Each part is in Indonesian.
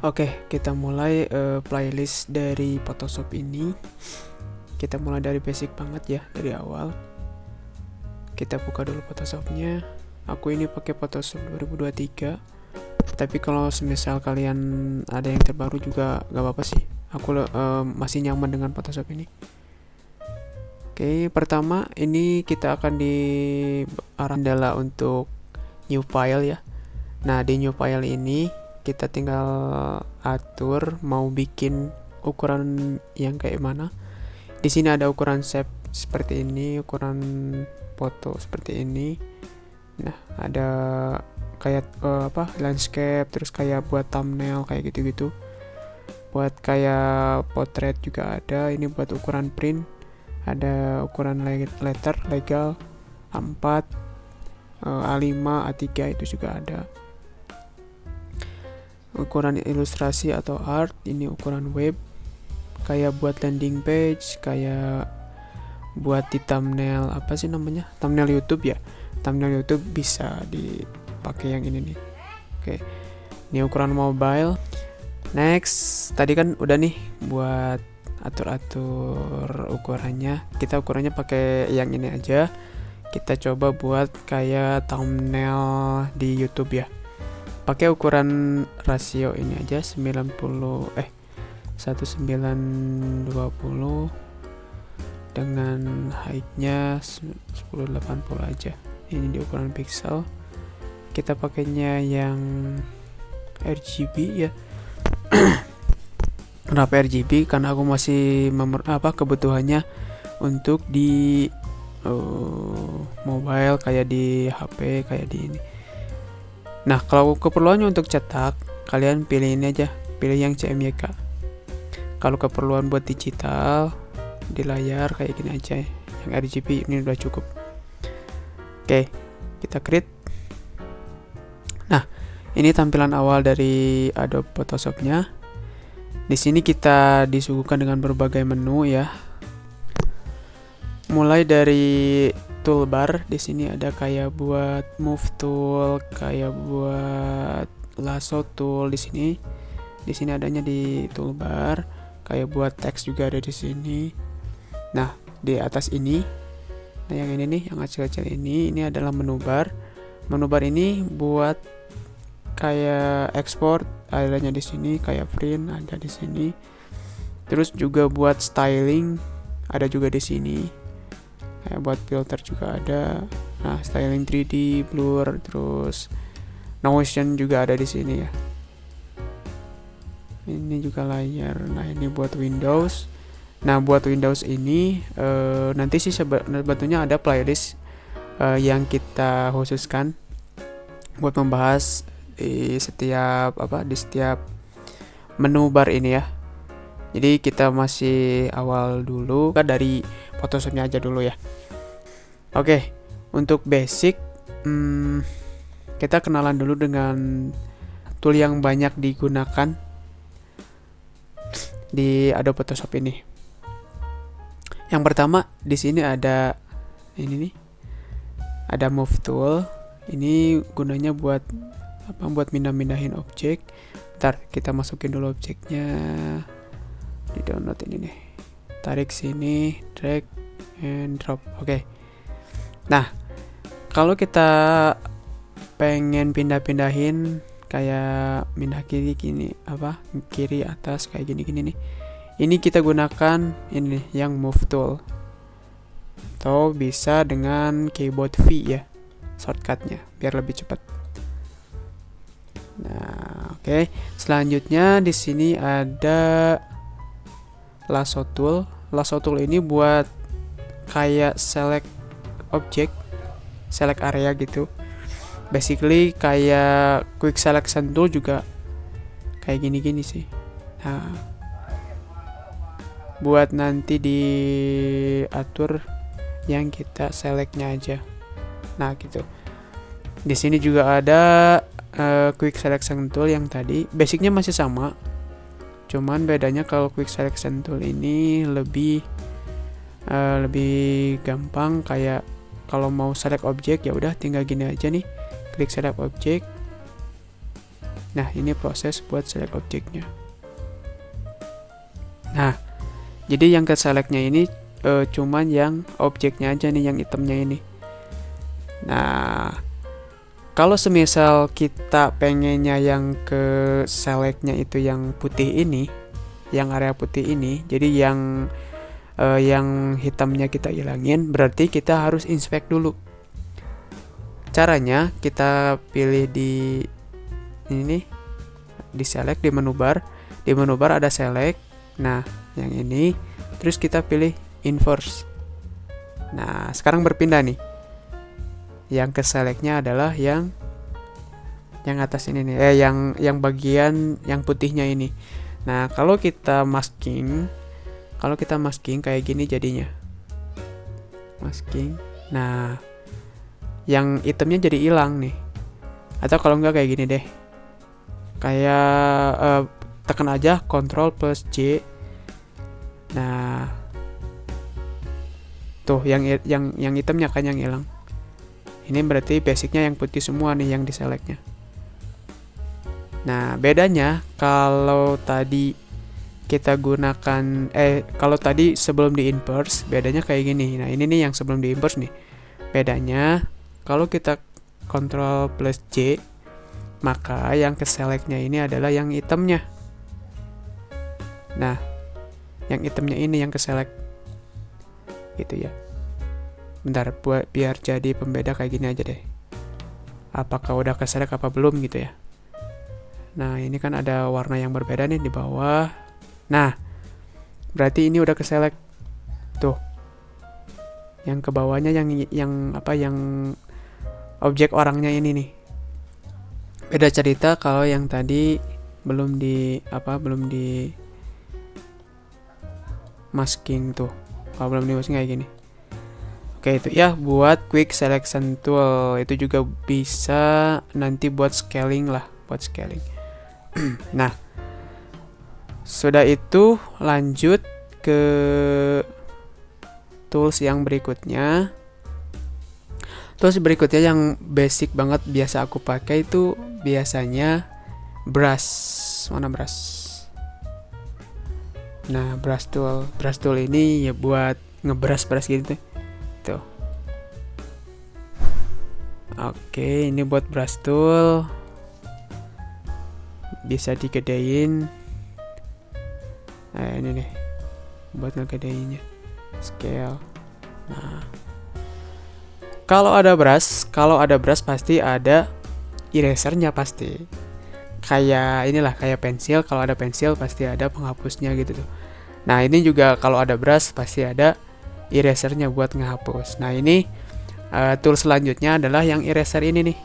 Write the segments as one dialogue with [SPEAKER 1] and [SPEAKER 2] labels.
[SPEAKER 1] Oke, kita mulai playlist dari Photoshop ini. Kita mulai dari basic banget ya, dari awal. Kita buka dulu Photoshopnya. Aku ini pakai Photoshop 2023. Tapi kalau semisal kalian ada yang terbaru juga gak apa-apa sih. Aku masih nyaman dengan Photoshop ini. Oke, pertama ini kita akan di arah jendela untuk new file ya. Nah, di new file ini kita tinggal atur mau bikin ukuran yang kayak mana. Di sini ada ukuran shape seperti ini, ukuran foto seperti ini. Nah, ada kayak landscape, terus kayak buat thumbnail kayak gitu-gitu. Buat kayak potret juga ada. Ini buat ukuran print. Ada ukuran letter legal A4, A5, A3 itu juga ada. Ukuran ilustrasi atau art, ini ukuran web, kayak buat landing page, kayak buat di thumbnail thumbnail YouTube ya. Thumbnail YouTube bisa dipakai yang ini nih. Oke, ini ukuran mobile. Next, tadi kan udah nih buat atur-atur ukurannya. Kita ukurannya pakai yang ini aja. Kita coba buat kayak thumbnail di YouTube ya. Pakai ukuran rasio ini aja 1920 dengan height-nya 1080 aja. Ini di ukuran pixel. Kita pakainya yang RGB ya. Kenapa RGB? Karena aku masih kebutuhannya untuk di mobile, kayak di HP, kayak di ini. Nah, kalau keperluannya untuk cetak, kalian pilih ini aja, pilih yang CMYK. Kalau keperluan buat digital di layar kayak gini aja, yang RGB ini udah cukup. Oke, kita create. Nah, ini tampilan awal dari Adobe Photoshop-nya. Di sini kita disuguhkan dengan berbagai menu ya. Mulai dari toolbar, di sini ada kayak buat move tool, kayak buat lasso tool di sini. Di sini adanya di toolbar, kayak buat teks juga ada di sini. Nah, di atas ini, nah yang ini nih, yang kecil-kecil ini adalah menu bar. Menu bar ini buat kayak export adanya di sini, kayak print ada di sini. Terus juga buat styling ada juga di sini. Kayak buat filter juga ada. Nah, styling 3D, blur, terus notion juga ada di sini ya. Ini juga layar. Nah, ini buat Windows. Nah, buat Windows ini nanti sih sebetulnya ada playlist yang kita khususkan buat membahas di setiap menu bar ini ya. Jadi kita masih awal dulu, dari Photoshopnya aja dulu ya. Oke, untuk basic kita kenalan dulu dengan tool yang banyak digunakan di Adobe Photoshop ini. Yang pertama di sini ada ini nih, ada Move Tool. Ini gunanya buat mindah-mindahin objek. Bentar, kita masukin dulu objeknya. Di download ini nih, tarik sini, drag and drop. Oke. Nah, kalau kita pengen pindah-pindahin kayak pindah kiri kiri atas kayak gini nih, ini kita gunakan ini yang move tool, atau bisa dengan keyboard V ya, shortcutnya biar lebih cepat. Nah, oke. Selanjutnya di sini ada lasso tool. Lasso tool ini buat kayak select object, select area gitu. Basically kayak quick selection tool juga kayak gini-gini sih. Nah, buat nanti diatur yang kita selectnya aja. Nah, gitu. Di sini juga ada quick selection tool yang tadi. Basicnya masih sama. Cuman bedanya kalau quick selection tool ini lebih gampang. Kayak kalau mau select objek ya udah tinggal gini aja nih, klik select objek. Nah, ini proses buat select objeknya. Nah, jadi yang ke selectnya ini cuman yang objeknya aja nih, yang itemnya ini. Nah, kalau semisal kita pengennya yang ke selectnya itu yang putih ini, yang area putih ini, jadi yang hitamnya kita hilangin, berarti kita harus inspect dulu. Caranya kita pilih di ini, di select, di menu bar. Di menu bar ada select. Nah, yang ini, terus kita pilih inverse. Nah, sekarang berpindah nih. Yang ke selectnya adalah yang atas ini nih, yang bagian yang putihnya ini. Nah, kalau kita masking kayak gini jadinya. Masking. Nah, yang itemnya jadi hilang nih. Atau kalau enggak kayak gini deh. Kayak tekan aja Ctrl plus J. Nah, tuh yang itemnya kan yang hilang. Ini berarti basicnya yang putih semua nih yang di selectnya. Nah, bedanya kalau tadi kita gunakan kalau tadi sebelum di inverse, bedanya kayak gini. Nah, ini nih yang sebelum di inverse nih. Bedanya kalau kita Ctrl plus J, maka yang ke selectnya ini adalah yang itemnya. Nah, yang itemnya ini yang ke select gitu ya. Bentar, biar jadi pembeda kayak gini aja deh. Apakah udah ke select apa belum gitu ya. Nah, ini kan ada warna yang berbeda nih di bawah. Nah, berarti ini udah ke select. Tuh. Yang ke bawahnya yang objek orangnya ini nih. Beda cerita kalau yang tadi belum di masking tuh. Kalau belum di masking kayak gini. Oke, itu ya buat quick selection tool. Itu juga bisa nanti buat scaling lah, buat scaling. Nah, sudah itu lanjut ke tools yang berikutnya. Tools berikutnya yang basic banget biasa aku pakai itu biasanya brush. Mana brush? Nah, brush tool ini ya buat ngebrush gitu. Tuh. Oke, ini buat brush tool. Bisa digedein. Nah, ini nih. Buat ngegedeinnya. Scale. Nah. Kalau ada brush pasti ada erasernya pasti. Kayak inilah, kayak pensil. Kalau ada pensil pasti ada penghapusnya gitu tuh. Nah, ini juga kalau ada brush pasti ada erasernya buat ngehapus. Nah, ini tool selanjutnya adalah yang eraser ini nih.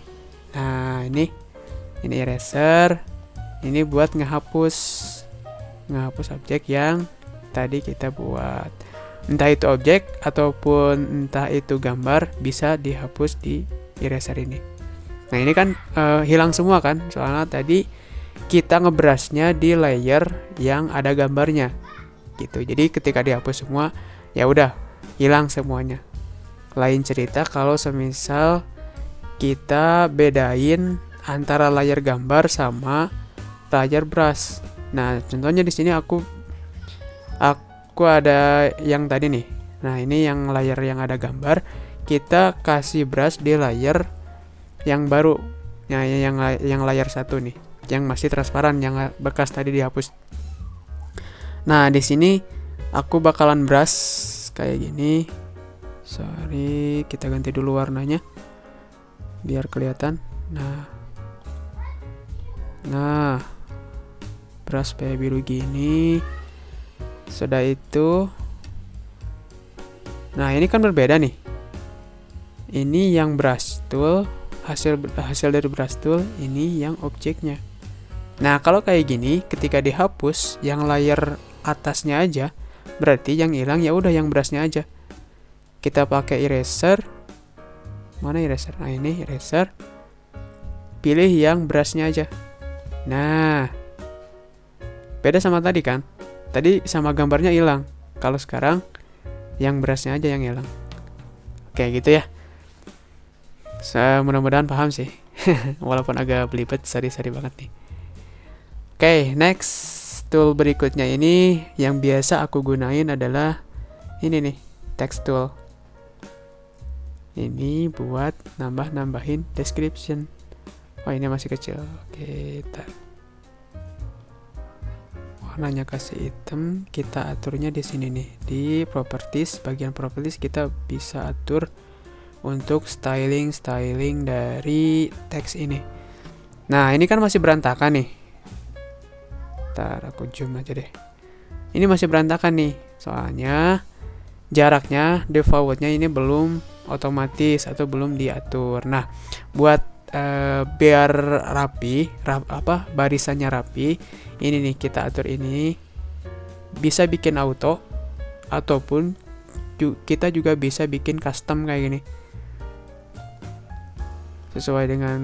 [SPEAKER 1] Nah, ini eraser. Ini buat ngehapus objek yang tadi kita buat. Entah itu objek ataupun entah itu gambar, bisa dihapus di eraser ini. Nah, ini kan hilang semua kan, soalnya tadi kita ngebrushnya di layer yang ada gambarnya gitu. Jadi ketika dihapus semua, ya udah hilang semuanya. Lain cerita kalau semisal kita bedain antara layer gambar sama layer brush. Nah, contohnya di sini aku ada yang tadi nih. Nah, ini yang layer yang ada gambar, kita kasih brush di layer yang baru. Nah, yang layer 1 nih, yang masih transparan, yang bekas tadi dihapus. Nah, di sini aku bakalan brush kayak gini. Sorry, kita ganti dulu warnanya biar kelihatan. Nah, brush kayak biru gini. Sudah itu, nah ini kan berbeda nih. Ini yang brush tool, hasil dari brush tool. Ini yang objeknya. Nah, kalau kayak gini, ketika dihapus yang layer atasnya aja, berarti yang hilang ya udah yang brushnya aja. Kita pakai eraser. Mana eraser? Nah, ini eraser. Pilih yang brushnya aja. Nah, beda sama tadi kan? Tadi sama gambarnya hilang. Kalau sekarang yang brushnya aja yang hilang. Kayak gitu ya. Mudah-mudahan paham sih. Walaupun agak belibet, sorry banget nih. Oke, next tool berikutnya ini yang biasa aku gunain adalah ini nih, text tool. Ini buat nambahin description. Oh, ini masih kecil. Oke, kita warnanya kasih hitam, kita aturnya di sini nih, di properties. Bagian properties kita bisa atur untuk styling dari teks ini. Nah, ini kan masih berantakan nih. Ntar aku zoom aja deh. Ini masih berantakan nih, soalnya jaraknya defaultnya ini belum otomatis atau belum diatur. Nah, buat biar barisannya rapi, ini nih kita atur ini. Bisa bikin auto ataupun kita juga bisa bikin custom kayak gini, sesuai dengan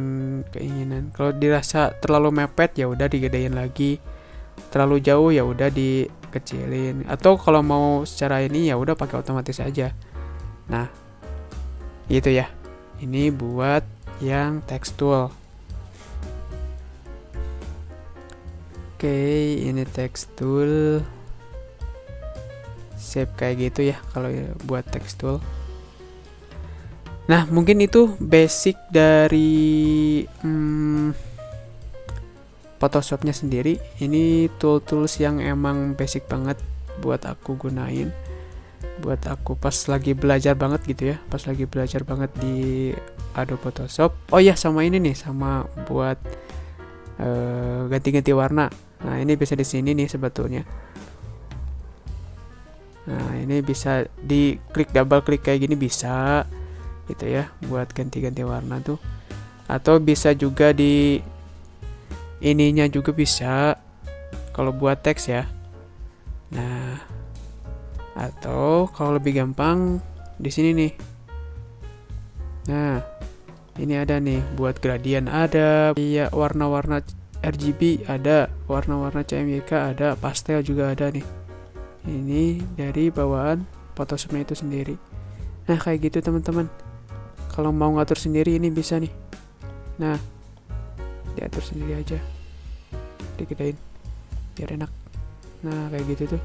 [SPEAKER 1] keinginan. Kalau dirasa terlalu mepet ya udah digedein lagi, terlalu jauh ya udah dikecilin, atau kalau mau secara ini ya udah pakai otomatis aja. Nah, gitu ya. Ini buat yang text tool. Oke, ini text tool. Shape kayak gitu ya kalau buat text tool. Nah, mungkin itu basic dari Photoshopnya sendiri. Ini tools yang emang basic banget buat aku gunain, buat aku pas lagi belajar banget gitu ya, pas lagi belajar banget di Adobe Photoshop. Oh ya, sama ini nih, sama buat ganti-ganti warna. Nah, ini bisa di sini nih sebetulnya. Nah, ini bisa diklik, double klik kayak gini bisa gitu ya, buat ganti-ganti warna tuh. Atau bisa juga di ininya juga bisa kalau buat teks ya. Nah, atau kalau lebih gampang di sini nih. Nah, ini ada nih buat gradient, ada ya, warna-warna RGB ada, warna-warna CMYK ada, pastel juga ada nih. Ini dari bawaan Photoshopnya itu sendiri. Nah, kayak gitu teman-teman. Kalau mau ngatur sendiri ini bisa nih. Nah, diatur sendiri aja, digedein biar enak. Nah, kayak gitu tuh.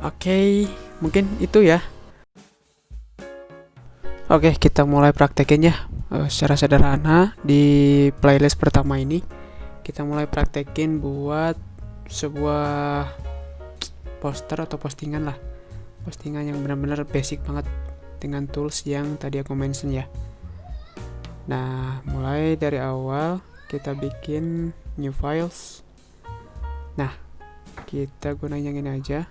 [SPEAKER 1] Oke, mungkin itu ya. Oke, kita mulai praktekin ya. Secara sederhana di playlist pertama ini kita mulai praktekin buat sebuah poster atau postingan lah. Postingan yang benar-benar basic banget dengan tools yang tadi aku mention ya. Nah, mulai dari awal kita bikin new files. Nah, kita gunain yang ini aja,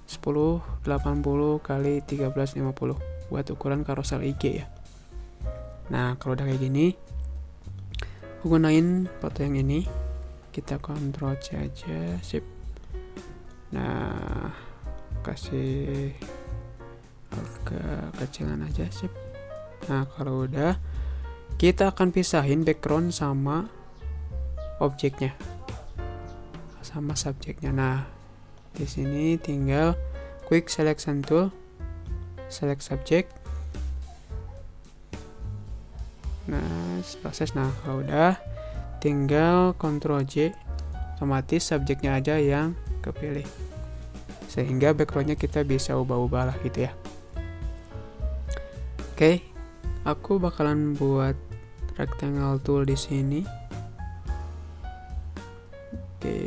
[SPEAKER 1] 1080 x 1350 buat ukuran carousel IG ya. Nah, kalau udah kayak gini, aku gunain foto yang ini, kita Ctrl C aja, sip. Nah, kasih agak kecilan aja, sip. Nah, kalau udah, kita akan pisahin background sama objeknya, sama subjeknya. Nah, di sini tinggal quick selection tool, select subject. Nah, proses. Nah, kalau udah, tinggal Ctrl J, otomatis subjeknya aja yang kepilih, sehingga backgroundnya kita bisa ubah-ubah lah gitu ya. Oke, aku bakalan buat rectangle tool di sini. Oke,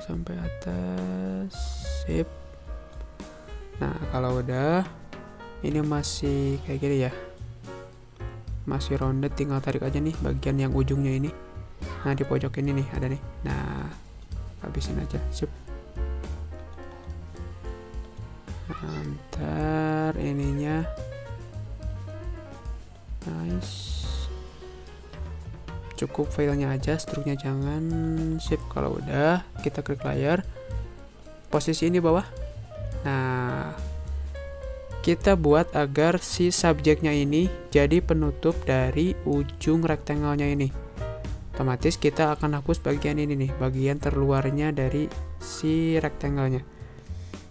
[SPEAKER 1] sampai atas, sip. Nah, kalau udah, ini masih kayak gini ya, masih rounded, tinggal tarik aja nih bagian yang ujungnya ini. Nah, di pojok ini nih ada nih. Nah, habisin aja, sip. Ntar ininya nice, cukup filenya aja, struknya jangan, sip. Kalau udah, kita klik layar, posisi ini bawah. Nah, kita buat agar si subjeknya ini jadi penutup dari ujung rectangle-nya ini. Otomatis kita akan hapus bagian ini nih, bagian terluarnya dari si rectangle-nya.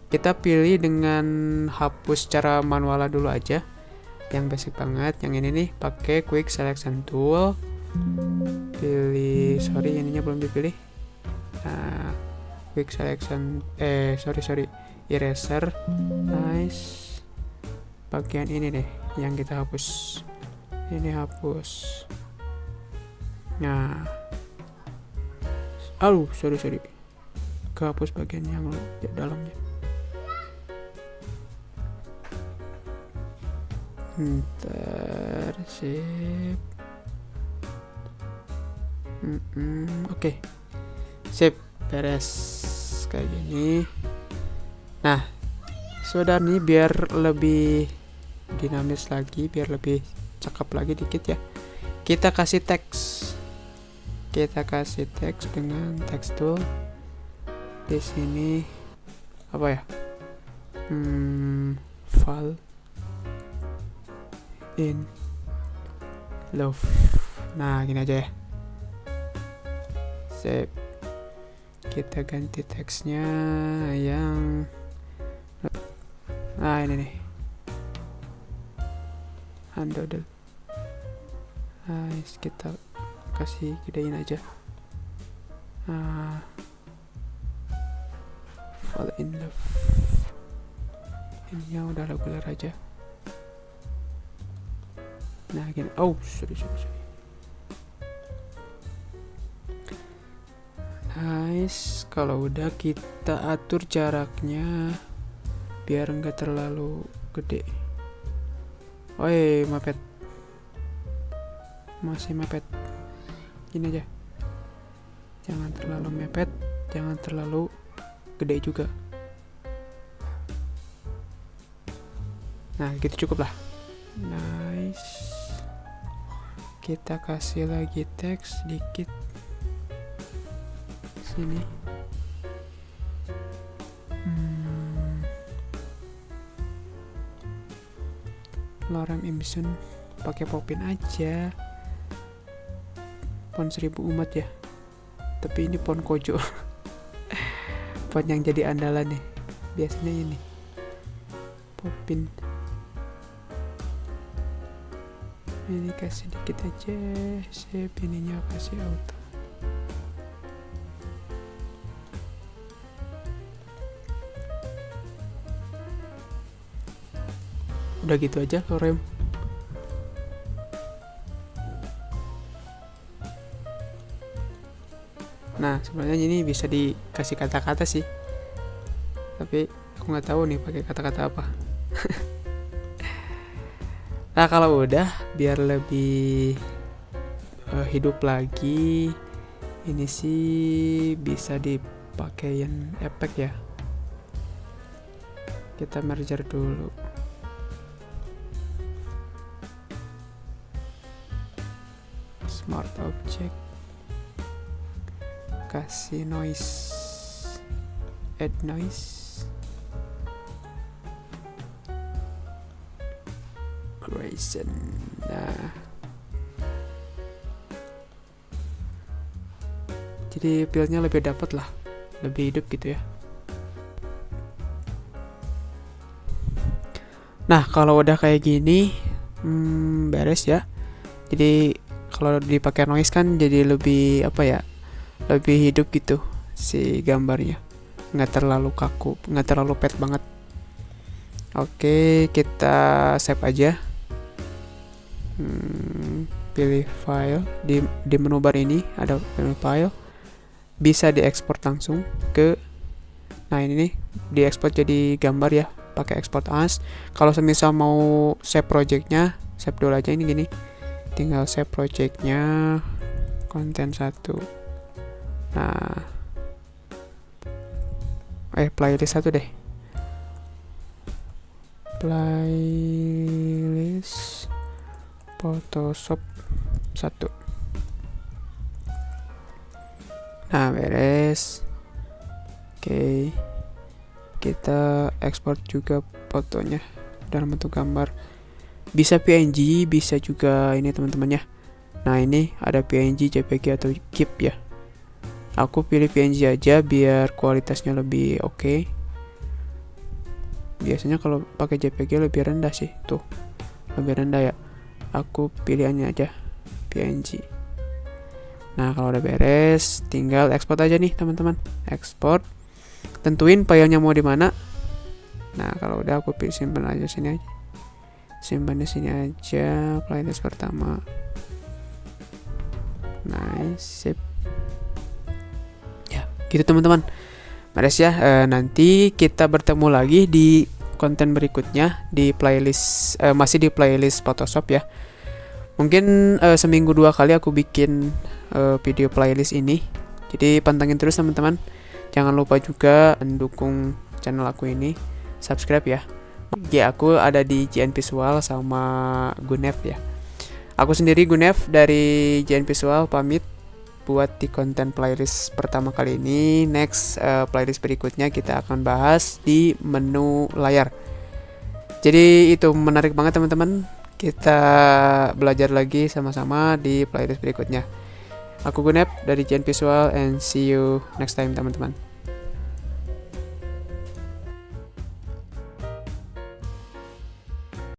[SPEAKER 1] Kita pilih dengan hapus secara manual dulu aja, yang basic banget. Yang ini nih pakai quick selection tool. Pilih, sorry ininya belum dipilih. Nah, quick selection, sorry eraser. Nice. Bagian ini deh yang kita hapus. Ini hapus. Nah, sorry kehapus bagian yang dalamnya. Ntar sip. Oke. Sip, beres kayak gini. Nah, sudah nih, biar lebih dinamis lagi, biar lebih cakep lagi dikit ya. Kita kasih teks. Kita kasih teks dengan text tool. Di sini apa ya? Fall in love. Nah, gini aja ya. Sip. Kita ganti teksnya yang ini nih. Handle. Nice, kita kasih gedein aja. Fall in love. Ini udah regular aja. Nah gini. Sorry. Nice. Kalau udah, kita atur jaraknya biar enggak terlalu gede. Mepet. Masih mepet. Gini aja. Jangan terlalu mepet, jangan terlalu gede juga. Nah, gitu cukup lah. Nice. Kita kasih lagi teks dikit sini. Lorem Ipsum pakai Popin aja. Font 1000 umat ya. Tapi ini font Kojo. Font yang jadi andalan nih. Biasanya ini Popin. Ini kasih dikit aja. Save, ininya kasih auto. Udah gitu aja lorem. Nah, sebenarnya ini bisa dikasih kata-kata sih, tapi aku nggak tahu nih pakai kata-kata apa. Nah, kalau udah, biar lebih hidup lagi, ini sih bisa dipakein efek ya. Kita merger dulu. Smart object. Kasih noise, add noise, Grayson. Nah, jadi feelnya lebih dapat lah, lebih hidup gitu ya. Nah, kalau udah kayak gini, beres ya. Jadi kalau dipakai noise kan jadi lebih lebih hidup gitu si gambarnya, nggak terlalu kaku, nggak terlalu pet banget. Oke, kita save aja. Pilih file di menu bar ini ada menu file, bisa diekspor langsung ke, nah ini nih, diekspor jadi gambar ya, pakai export as. Kalau semisal mau save projectnya, save dulu aja, ini gini, tinggal save projectnya, konten 1. Nah, playlist 1 deh. Playlist Photoshop 1. Nah, beres. Oke. Kita ekspor juga fotonya dalam bentuk gambar. Bisa PNG, bisa juga ini teman-teman ya. Nah, ini ada PNG, JPG atau GIF ya. Aku pilih PNG aja biar kualitasnya lebih oke. biasanya kalau pakai JPG lebih rendah sih, tuh lebih rendah ya. Aku pilihannya aja PNG. Nah kalau udah beres, tinggal ekspor aja nih teman-teman. Ekspor, tentuin filenya mau di mana. Nah kalau udah aku pilih simpan aja sini aja, simpan di sini aja playlist pertama. Nice, sip. Ya gitu teman-teman. Beres ya. Nanti kita bertemu lagi di konten berikutnya di playlist, masih di playlist Photoshop ya. Mungkin seminggu 2 kali aku bikin video playlist ini. Jadi pantengin terus teman-teman. Jangan lupa juga mendukung channel aku ini, subscribe ya. Ya aku ada di JN Visual sama Gunev ya. Aku sendiri Gunev dari JN Visual pamit buat di konten playlist pertama kali ini. Next playlist berikutnya kita akan bahas di menu layar. Jadi itu menarik banget teman-teman. Kita belajar lagi sama-sama di playlist berikutnya. Aku Gunev dari JN Visual and see you next time teman-teman.